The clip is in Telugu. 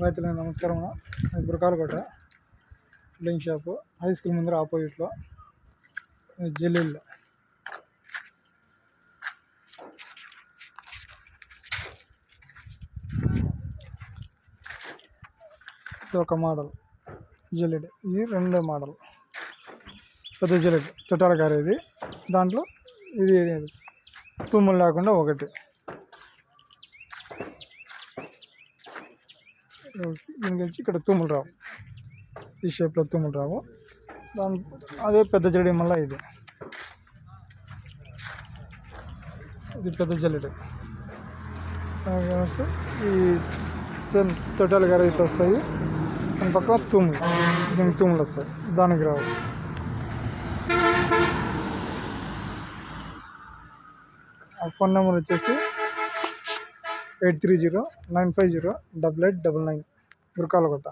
రైతులకు నమస్కారం. Burakalakota building shop high school ముందర ఆపోజిట్లో జల్లీల్లో. ఇది ఒక మోడల్ జల్లెడ్, ఇది రెండో మోడల్ పెద్ద జల్లెడ్ చుట్టాల కారు. ఇది దాంట్లో ఇది తుమ్ములు లేకుండా ఒకటి. దీనికి వచ్చి ఇక్కడ తుమ్ములు రావు, ఈ షేప్లో తుమ్ములు రావు. దాని అదే పెద్ద జల్లెడ మళ్ళీ ఇది పెద్ద జల్లెడ. ఈ సేమ్ తొట్టాల గారు అయితే వస్తాయి, దాని పక్కన తుమ్ములు, దీనికి తుమ్ములు వస్తాయి, దానికి రావు. ఫోన్ నెంబర్ వచ్చేసి 8309508899 బురకాలకోట.